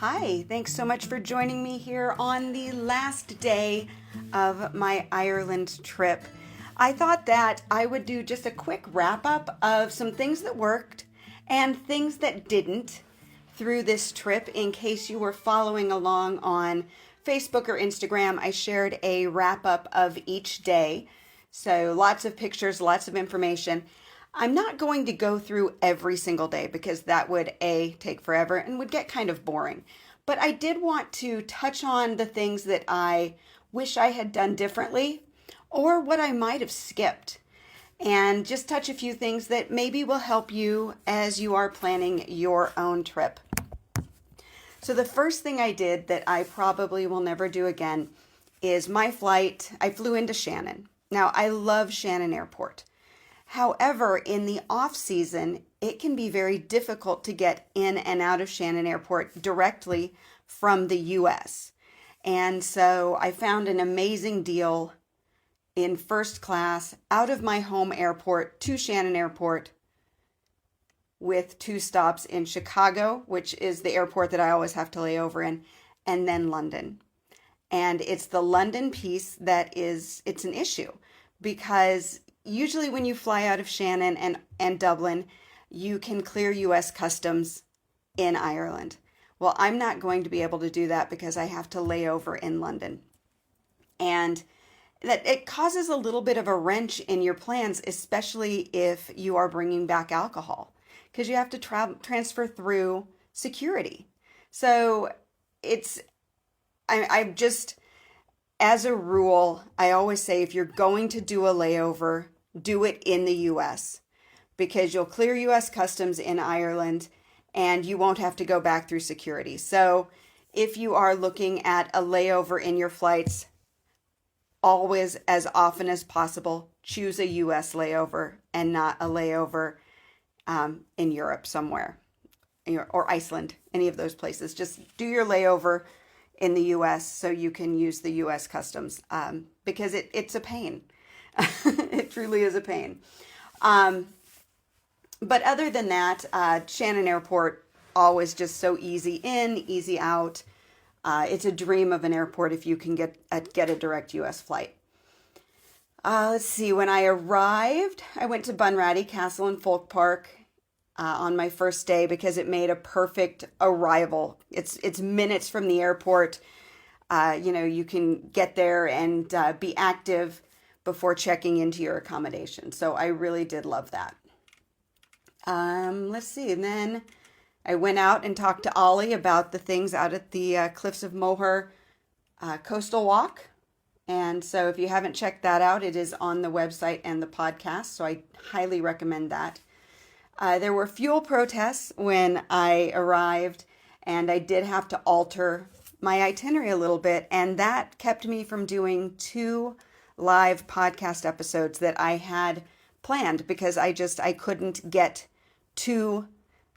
Hi, thanks so much for joining me here on the last day of my Ireland trip. I thought that I would do just a quick wrap up of some things that worked and things that didn't through this trip. In case you were following along on Facebook or Instagram, I shared a wrap up of each day. So lots of pictures, lots of information. I'm not going to go through every single day because that would take forever and would get kind of boring. But I did want to touch on the things that I wish I had done differently or what I might have skipped, and just touch a few things that maybe will help you as you are planning your own trip. So the first thing I did that I probably will never do again is my flight. I flew into Shannon. Now, I love Shannon Airport. However, in the off season, it can be very difficult to get in and out of Shannon Airport directly from the US. And so I found an amazing deal in first class out of my home airport to Shannon Airport with 2 stops in Chicago, which is the airport that I always have to lay over in, and then London. And it's the London piece it's an issue because usually when you fly out of Shannon and Dublin, you can clear US customs in Ireland. Well, I'm not going to be able to do that because I have to lay over in London. And that it causes a little bit of a wrench in your plans, especially if you are bringing back alcohol, because you have to transfer through security. So I'm just, as a rule, I always say if you're going to do a layover, do it in the US because you'll clear US customs in Ireland and you won't have to go back through security. So if you are looking at a layover in your flights, always, as often as possible, choose a US layover and not a layover in Europe somewhere or Iceland, any of those places. Just do your layover in the US so you can use the US customs because it's a pain. It truly is a pain. But other than that, Shannon Airport, always just so easy in, easy out. It's a dream of an airport if you can get a direct U.S. flight. Let's see, when I arrived, I went to Bunratty Castle and Folk Park on my first day because it made a perfect arrival. It's minutes from the airport. You can get there and be active before checking into your accommodation. So I really did love that. Let's see. And then I went out and talked to Ollie about the things out at the Cliffs of Moher Coastal Walk. And so if you haven't checked that out, it is on the website and the podcast. So I highly recommend that. There were fuel protests when I arrived, and I did have to alter my itinerary a little bit. And that kept me from doing 2 live podcast episodes that I had planned because I couldn't get to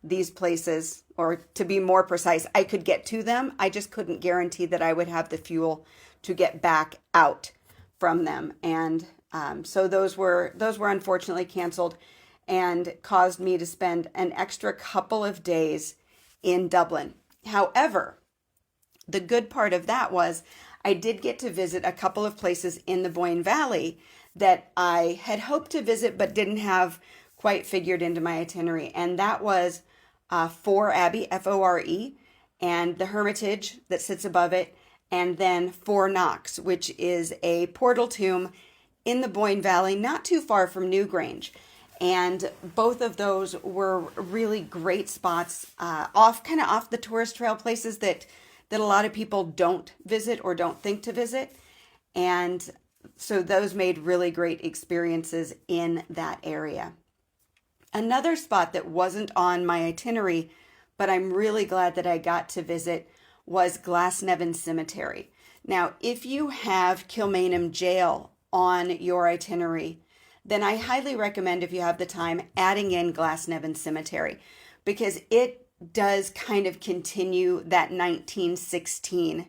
these places, or to be more precise, I could get to them. I just couldn't guarantee that I would have the fuel to get back out from them. And so those were unfortunately canceled and caused me to spend an extra couple of days in Dublin. However, the good part of that was I did get to visit a couple of places in the Boyne Valley that I had hoped to visit but didn't have quite figured into my itinerary. And that was Fore Abbey, Fore, and the Hermitage that sits above it, and then Fore Knox, which is a portal tomb in the Boyne Valley, not too far from Newgrange. And both of those were really great spots, off the tourist trail places that a lot of people don't visit or don't think to visit. And so those made really great experiences in that area. Another spot that wasn't on my itinerary, but I'm really glad that I got to visit, was Glasnevin Cemetery. Now, if you have Kilmainham Jail on your itinerary, then I highly recommend, if you have the time, adding in Glasnevin Cemetery, because it does kind of continue that 1916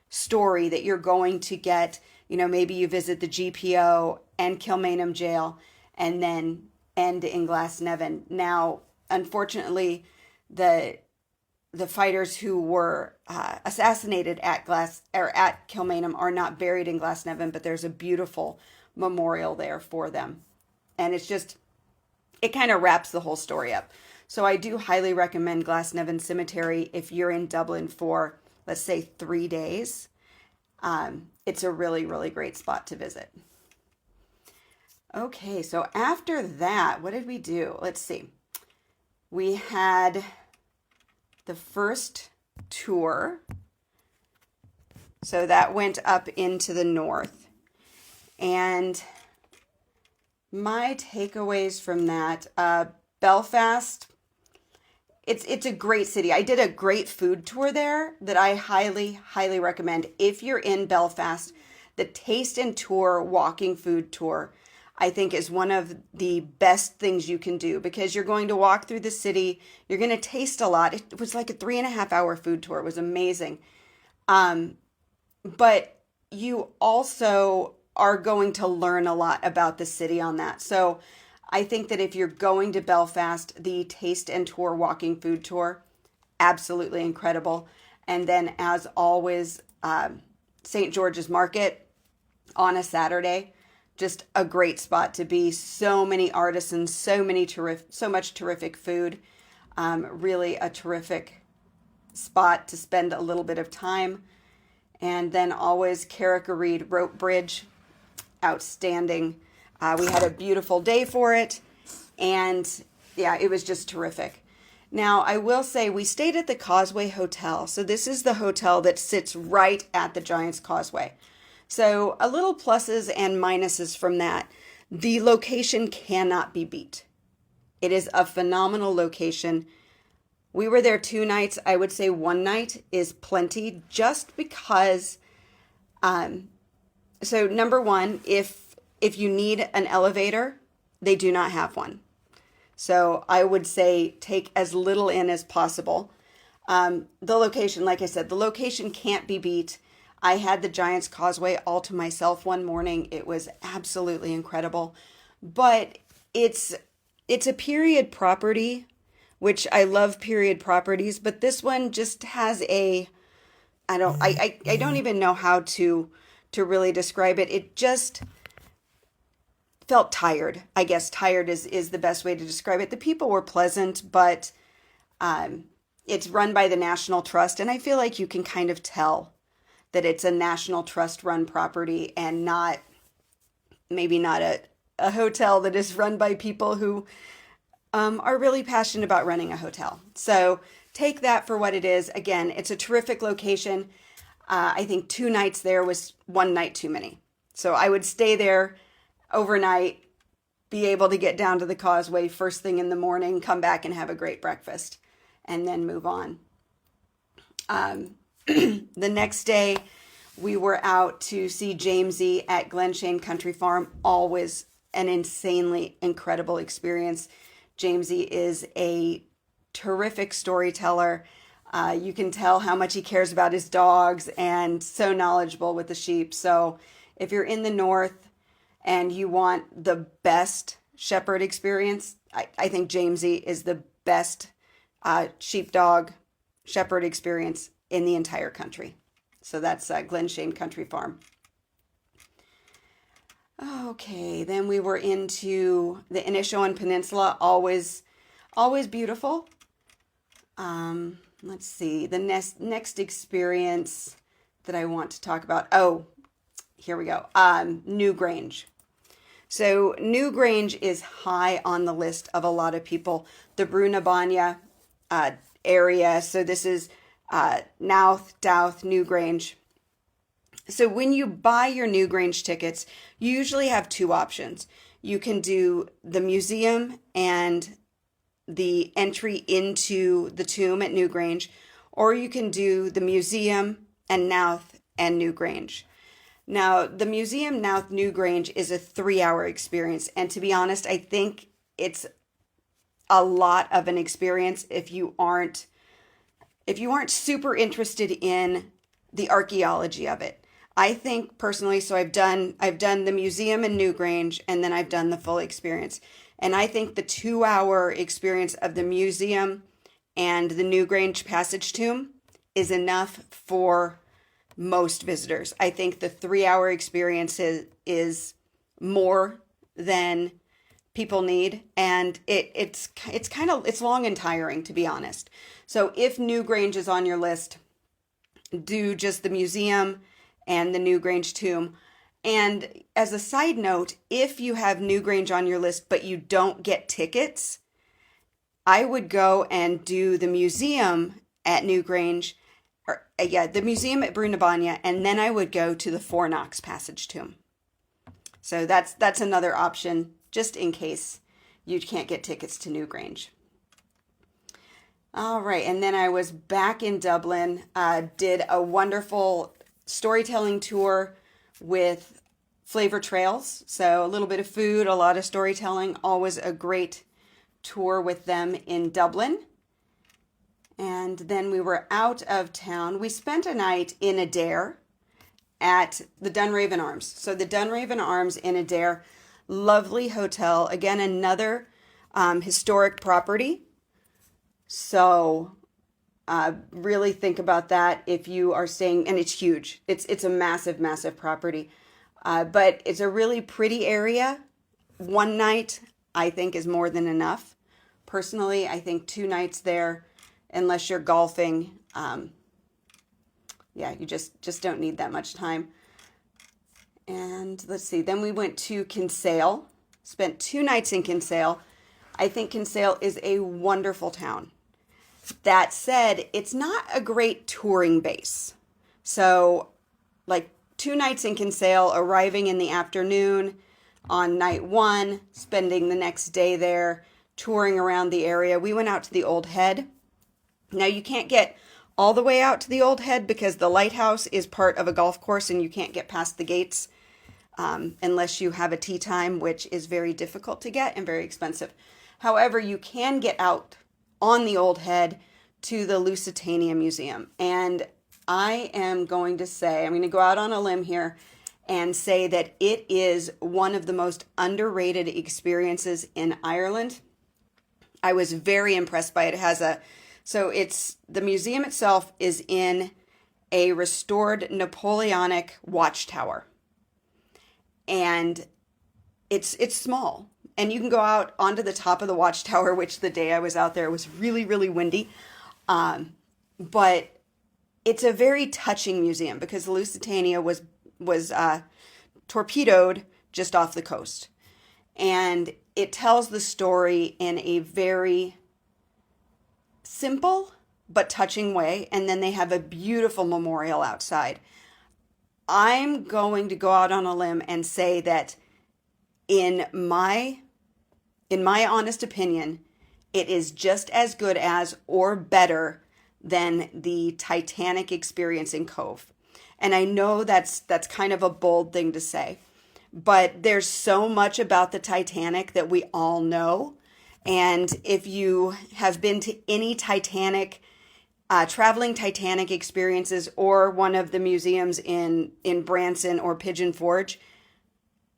story that you're going to get. Maybe you visit the GPO and Kilmainham Jail and then end in Glasnevin. Now, unfortunately, the the fighters who were assassinated at Kilmainham are not buried in Glasnevin, but there's a beautiful memorial there for them. And it's just, it kind of wraps the whole story up. So I do highly recommend Glasnevin Cemetery if you're in Dublin for, let's say, 3 days. It's a really, really great spot to visit. Okay, so after that, what did we do? Let's see. We had the first tour. So that went up into the north. And my takeaways from that, Belfast, it's a great city. I did a great food tour there that I highly, highly recommend. If you're in Belfast, the Taste and Tour walking food tour, I think, is one of the best things you can do, because you're going to walk through the city. You're going to taste a lot. It was like a 3.5-hour food tour. It was amazing. But you also are going to learn a lot about the city on that. So I think that if you're going to Belfast, the Taste and Tour walking food tour, absolutely incredible. And then, as always, St. George's Market on a Saturday, just a great spot to be. So many artisans, so much terrific food. Really a terrific spot to spend a little bit of time. And then always Carrick-a-Reid Rope Bridge, outstanding. We had a beautiful day for it, and yeah, it was just terrific. Now, I will say we stayed at the Causeway Hotel. So this is the hotel that sits right at the Giant's Causeway. So a little pluses and minuses from that. The location cannot be beat. It is a phenomenal location. We were there 2 nights. I would say 1 night is plenty, just because, so number one, if you need an elevator, they do not have one. So I would say take as little in as possible. The location, like I said, the location can't be beat. I had the Giant's Causeway all to myself one morning. It was absolutely incredible. But it's a period property, which I love period properties, but this one just has I don't even know how to really describe it. It just felt tired. I guess tired is the best way to describe it. The people were pleasant, but it's run by the National Trust, and I feel like you can kind of tell that it's a National Trust run property and maybe not a hotel that is run by people who are really passionate about running a hotel. So take that for what it is. Again, it's a terrific location. I think 2 nights there was 1 night too many. So I would stay there overnight, be able to get down to the Causeway first thing in the morning, come back and have a great breakfast, and then move on. The next day, we were out to see Jamesy at Glenshane Country Farm. Always an insanely incredible experience. Jamesy is a terrific storyteller. You can tell how much he cares about his dogs, and so knowledgeable with the sheep. So if you're in the north and you want the best shepherd experience, I think Jamesy is the best sheepdog shepherd experience in the entire country. So that's Glenshane Country Farm. Okay, then we were into the Inishowen Peninsula. Always beautiful. Let's see, the next experience that I want to talk about. Oh, here we go. Newgrange. So Newgrange is high on the list of a lot of people. The Brunabanya area. So this is Nouth, Douth, Newgrange. So when you buy your Newgrange tickets, you usually have 2 options. You can do the museum and the entry into the tomb at Newgrange, or you can do the museum and Nouth and Newgrange. Now, the museum Nouth Newgrange is a 3-hour experience, and to be honest, I think it's a lot of an experience if you aren't super interested in the archaeology of it. I think personally, so I've done the museum in Newgrange, and then I've done the full experience. And I think the 2-hour experience of the museum and the Newgrange Passage Tomb is enough for most visitors. I think the 3-hour experience is more than people need, and it's kind of, it's long and tiring, to be honest. So if Newgrange is on your list, do just the museum and the Newgrange tomb. And as a side note, if you have Newgrange on your list but you don't get tickets, I would go and do the museum at Newgrange, or the museum at Brunabanya, and then I would go to the Fornox Passage Tomb. So that's another option, just in case you can't get tickets to Newgrange. All right, and then I was back in Dublin, did a wonderful storytelling tour with Flavor Trails. So a little bit of food, a lot of storytelling, always a great tour with them in Dublin. And then we were out of town. We spent a night in Adair at the Dunraven Arms. So the Dunraven Arms in Adair, lovely hotel. Again, another historic property. So really think about that if you are staying, and it's huge. It's a massive, massive property. But it's a really pretty area. One night, I think, is more than enough. Personally, I think 2 nights there, unless you're golfing, you just don't need that much time. And let's see, then we went to Kinsale, spent 2 nights in Kinsale. I think Kinsale is a wonderful town. That said, it's not a great touring base. So, like 2 nights in Kinsale, arriving in the afternoon on night 1, spending the next day there, touring around the area. We went out to the Old Head. Now, you can't get all the way out to the Old Head because the lighthouse is part of a golf course and you can't get past the gates unless you have a tee time, which is very difficult to get and very expensive. However, you can get out on the Old Head to the Lusitania Museum. And I am going to say, I'm going to go out on a limb here and say that it is one of the most underrated experiences in Ireland. I was very impressed by it. It has the museum itself is in a restored Napoleonic watchtower. And it's small. And you can go out onto the top of the watchtower, which the day I was out there was really, really windy. But it's a very touching museum because the Lusitania was torpedoed just off the coast. And it tells the story in a very simple but touching way. And then they have a beautiful memorial outside. I'm going to go out on a limb and say that in my honest opinion, it is just as good as or better than the Titanic experience in Cove. And I know that's kind of a bold thing to say, but there's so much about the Titanic that we all know. And if you have been to any Titanic, traveling Titanic experiences or one of the museums in Branson or Pigeon Forge,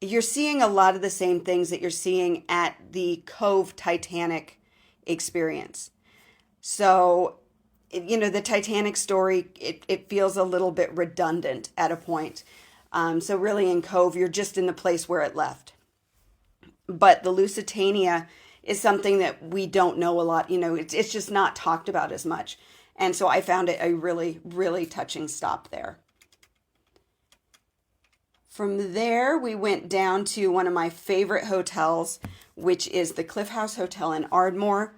you're seeing a lot of the same things that you're seeing at the Cove Titanic experience. So, the Titanic story, it feels a little bit redundant at a point. So really in Cove, you're just in the place where it left. But the Lusitania is something that we don't know a lot. It's just not talked about as much. And so I found it a really, really touching stop there. From there, we went down to one of my favorite hotels, which is the Cliff House Hotel in Ardmore.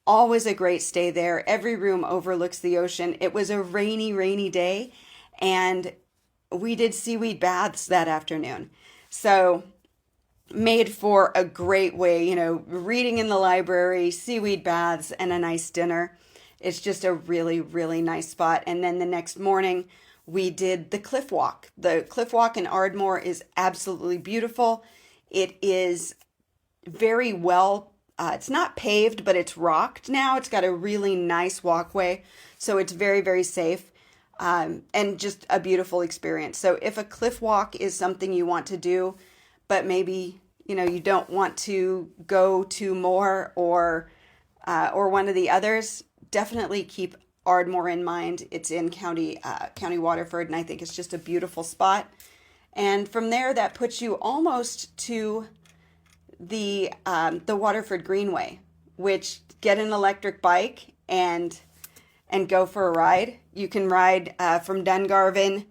Always a great stay there. Every room overlooks the ocean. It was a rainy, rainy day, and we did seaweed baths that afternoon. So made for a great way, reading in the library, seaweed baths, and a nice dinner. It's just a really, really nice spot. And then the next morning, we did the Cliff Walk. The Cliff Walk in Ardmore is absolutely beautiful. It is very well, it's not paved, but it's rocked now. It's got a really nice walkway, so it's very, very safe, and just a beautiful experience. So if a cliff walk is something you want to do, but maybe, you don't want to go to more or one of the others, definitely keep Ardmore in mind. It's in County Waterford, and I think it's just a beautiful spot. And from there, that puts you almost to the Waterford Greenway, which get an electric bike and go for a ride. You can ride from Dungarvan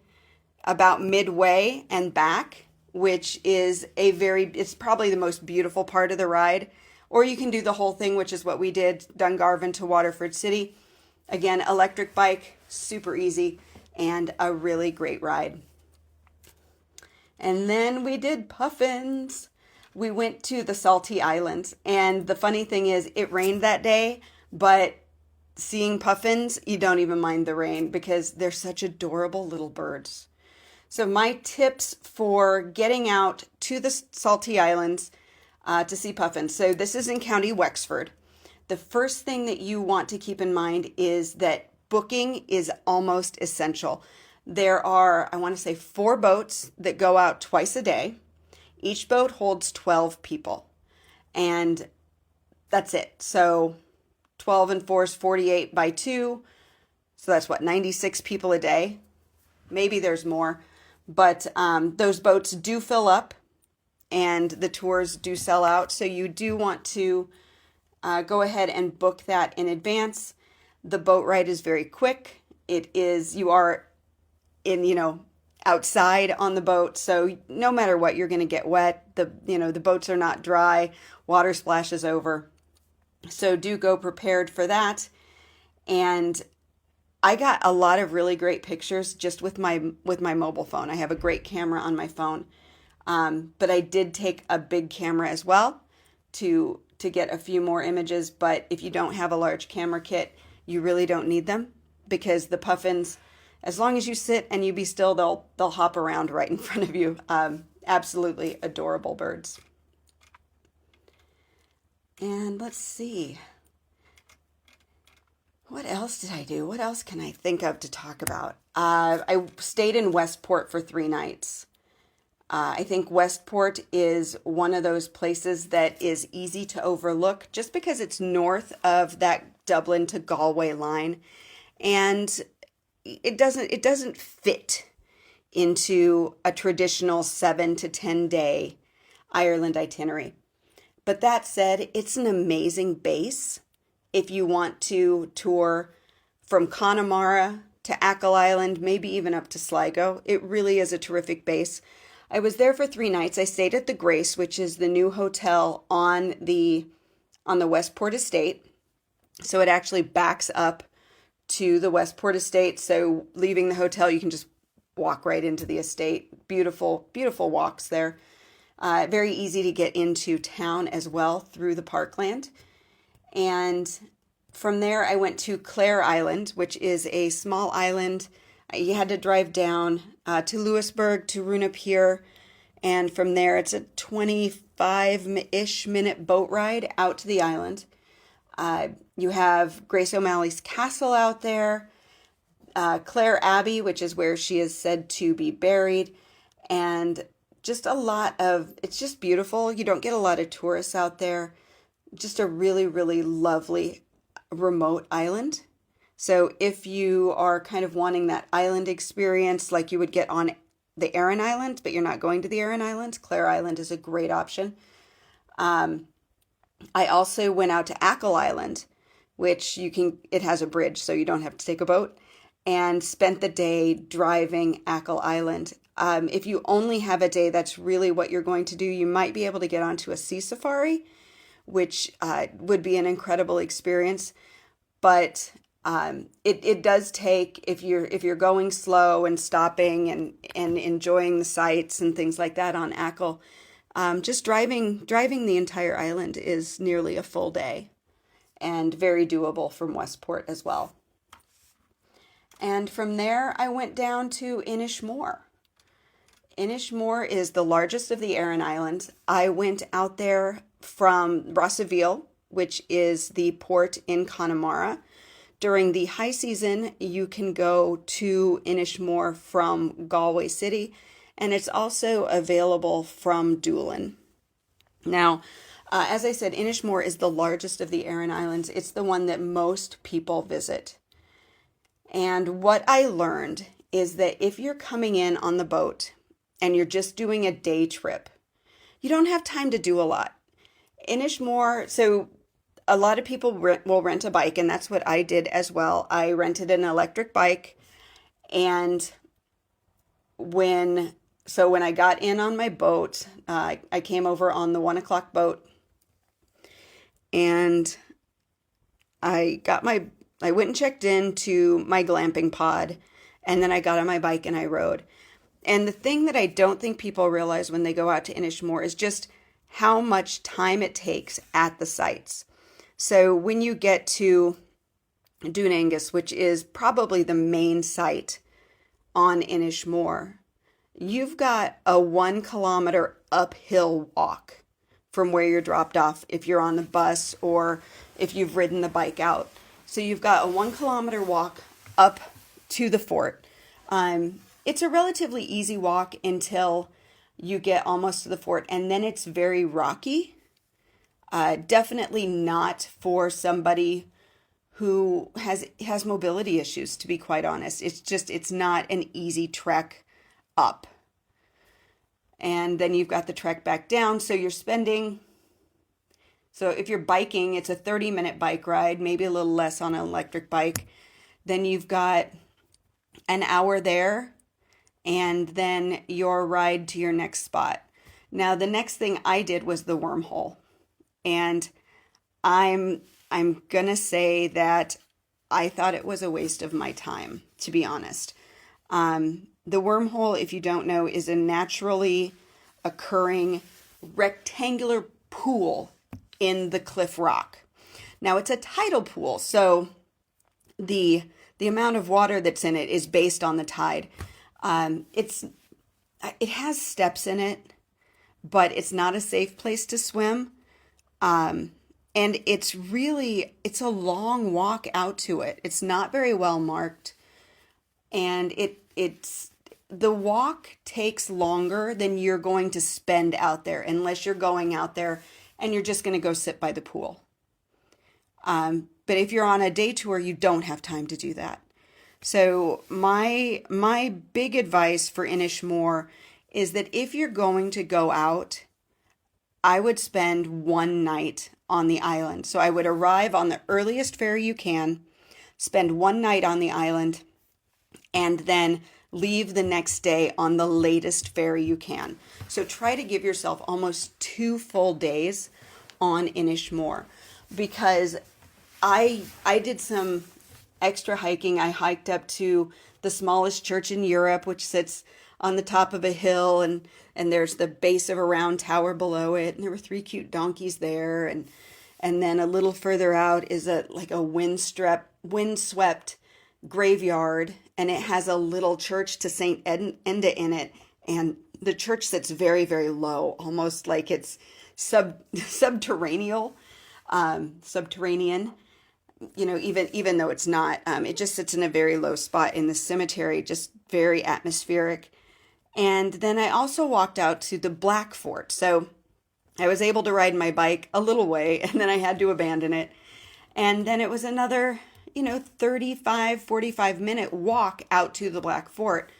about midway and back, which is it's probably the most beautiful part of the ride. Or you can do the whole thing, which is what we did, Dungarvan to Waterford City. Again, electric bike, super easy, and a really great ride. And then we did puffins. We went to the Salty Islands, and the funny thing is it rained that day, but seeing puffins, you don't even mind the rain because they're such adorable little birds. So my tips for getting out to the Salty Islands to see puffins. So this is in County Wexford. The first thing that you want to keep in mind is that booking is almost essential. There are, I want to say, 4 boats that go out twice a day. Each boat holds 12 people, and that's it. So 12 and 4 is 48 by 2. So that's 96 people a day. Maybe there's more, but those boats do fill up and the tours do sell out. So you do want to go ahead and book that in advance. The boat ride is very quick. You are outside on the boat. So no matter what, you're going to get wet. The boats are not dry. Water splashes over. So do go prepared for that. And I got a lot of really great pictures just with my mobile phone. I have a great camera on my phone. But I did take a big camera as well to get a few more images. But if you don't have a large camera kit, you really don't need them, because the puffins, as long as you sit and you be still, they'll hop around right in front of you. Absolutely adorable birds. And let's see. What else did I do? What else can I think of to talk about? I stayed in Westport for 3 nights. I think Westport is one of those places that is easy to overlook just because it's north of that Dublin to Galway line. And it doesn't fit into a traditional 7 to 10 day Ireland itinerary. But that said, it's an amazing base if you want to tour from Connemara to Achill Island, maybe even up to Sligo. It really is a terrific base. I was there for 3 nights. I stayed at the Grace, which is the new hotel on the Westport estate. So it actually backs up to the Westport estate. So leaving the hotel, you can just walk right into the estate. Beautiful, beautiful walks there. Very easy to get into town as well through the parkland. And from there, I went to Clare Island, which is a small island. You had to drive down to Louisburg to Runa Pier. And from there, it's a 25-ish minute boat ride out to the island. You have Grace O'Malley's castle out there, Clare Abbey, which is where she is said to be buried, and just it's just beautiful. You don't get a lot of tourists out there. Just a really, really lovely remote island. So if you are kind of wanting that island experience like you would get on the Aran Islands, but you're not going to the Aran Islands, Clare Island is a great option. I also went out to Achill Island, which it has a bridge, so you don't have to take a boat, and spent the day driving Achill Island. If you only have a day, that's really what you're going to do. You might be able to get onto a sea safari, which would be an incredible experience. But it does take, if you're going slow and stopping and enjoying the sights and things like that on Achill, just driving the entire island is nearly a full day and very doable from Westport as well. And from there, I went down to Inishmore. Inishmore is the largest of the Aran Islands. I went out there from Rossaveel, which is the port in Connemara. During the high season, you can go to Inishmore from Galway City, and it's also available from Doolin. Now, As I said, Inishmore is the largest of the Aran Islands. It's the one that most people visit. And what I learned is that if you're coming in on the boat and you're just doing a day trip, you don't have time to do a lot. Inishmore, so a lot of people will rent a bike, and that's what I did as well. I rented an electric bike, and when I got in on my boat, I came over on the 1 o'clock boat, and I went and checked into my glamping pod, and then I got on my bike and I rode. And the thing that I don't think people realize when they go out to Inishmore is just how much time it takes at the sites. So when you get to Dunangus, which is probably the main site on Inishmore, you've got a 1 kilometer uphill walk from where you're dropped off if you're on the bus or if you've ridden the bike out. So you've got a 1 kilometer walk up to the fort. It's a relatively easy walk until you get almost to the fort, and then it's very rocky. Definitely not for somebody who has mobility issues, to be quite honest. It's not an easy trek up. And then you've got the trek back down. So if you're biking, it's a 30-minute bike ride, maybe a little less on an electric bike. Then you've got an hour there, and then your ride to your next spot. Now, the next thing I did was the wormhole. And I'm going to say that I thought it was a waste of my time, to be honest. The wormhole, if you don't know, is a naturally occurring rectangular pool in the cliff rock. Now, it's a tidal pool, so the amount of water that's in it is based on the tide. It has steps in it, but it's not a safe place to swim. And it's a long walk out to it. It's not very well marked. And the walk takes longer than you're going to spend out there, unless you're going out there and you're just going to go sit by the pool. But if you're on a day tour, you don't have time to do that. So my big advice for Inishmore is that if you're going to go out, I would spend one night on the island. So I would arrive on the earliest ferry you can, spend one night on the island, and then leave the next day on the latest ferry you can. So try to give yourself almost 2 full days on Inishmore, because I did some extra hiking. I hiked up to the smallest church in Europe, which sits on the top of a hill, and there's the base of a round tower below it, and there were 3 cute donkeys there, and then a little further out is a windswept graveyard, and it has a little church to Saint Enda in it, and the church sits very, very low, almost like it's subterranean. Even though it's not, it just sits in a very low spot in the cemetery, just very atmospheric. And then I also walked out to the Black Fort. So I was able to ride my bike a little way, and then I had to abandon it. And then it was another, 35, 45-minute walk out to the Black Fort,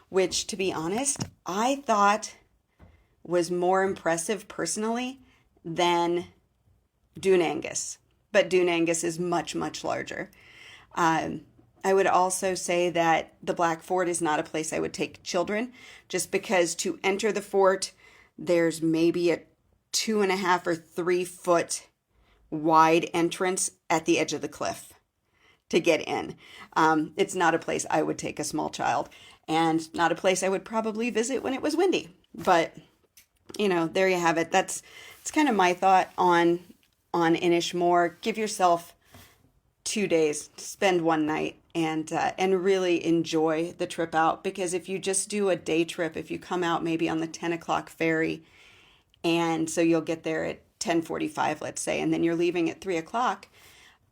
which, to be honest, I thought was more impressive personally than Dunangus. But Dunangus is much, much larger. I would also say that the Black Fort is not a place I would take children, just because to enter the fort, there's maybe a 2.5 or 3 foot wide entrance at the edge of the cliff to get in. It's not a place I would take a small child, and not a place I would probably visit when it was windy. But, there you have it. It's kind of my thought on Inishmore. Give yourself 2 days, spend one night, and really enjoy the trip out. Because if you just do a day trip, if you come out maybe on the 10 o'clock ferry, and so you'll get there at 10:45, let's say, and then you're leaving at 3 o'clock,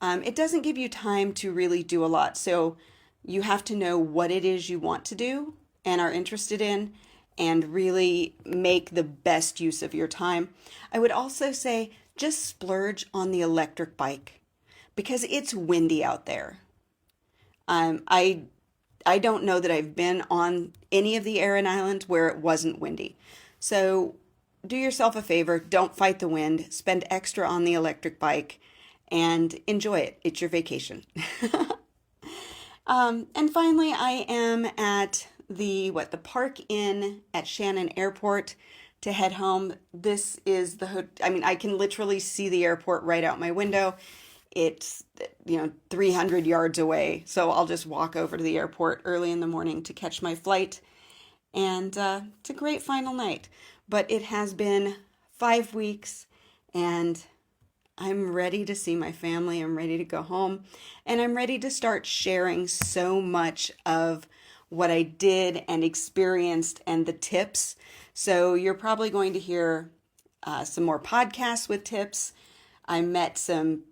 it doesn't give you time to really do a lot. So you have to know what it is you want to do and are interested in, and really make the best use of your time. I would also say just splurge on the electric bike because it's windy out there. I don't know that I've been on any of the Aran Islands where it wasn't windy. So do yourself a favor, don't fight the wind, spend extra on the electric bike, and enjoy it. It's your vacation. And finally, I am at the Park Inn at Shannon Airport to head home. This is I can literally see the airport right out my window. It's 300 yards away, so I'll just walk over to the airport early in the morning to catch my flight. And it's a great final night. But it has been 5 weeks, and I'm ready to see my family. I'm ready to go home, and I'm ready to start sharing so much of what I did and experienced and the tips. So you're probably going to hear some more podcasts with tips. I met some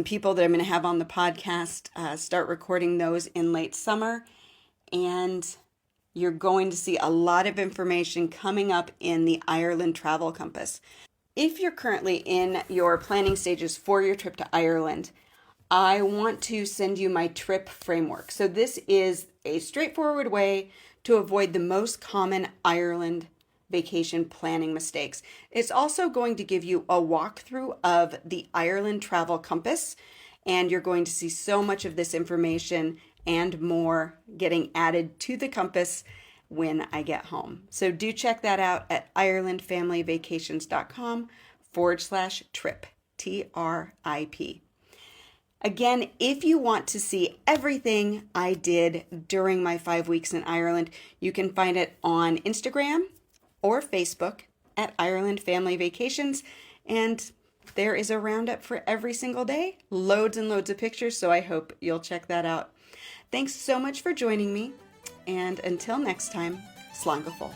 people that I'm going to have on the podcast, start recording those in late summer, and you're going to see a lot of information coming up in the Ireland Travel Compass. If you're currently in your planning stages for your trip to Ireland, I want to send you my trip framework. So this is a straightforward way to avoid the most common Ireland vacation planning mistakes. It's also going to give you a walkthrough of the Ireland Travel Compass, and you're going to see so much of this information and more getting added to the compass when I get home. So do check that out at irelandfamilyvacations.com/trip, TRIP. Again, if you want to see everything I did during my 5 weeks in Ireland, you can find it on Instagram or Facebook at Ireland Family Vacations. And there is a roundup for every single day, loads and loads of pictures. So I hope you'll check that out. Thanks so much for joining me. And until next time, slán go fóill.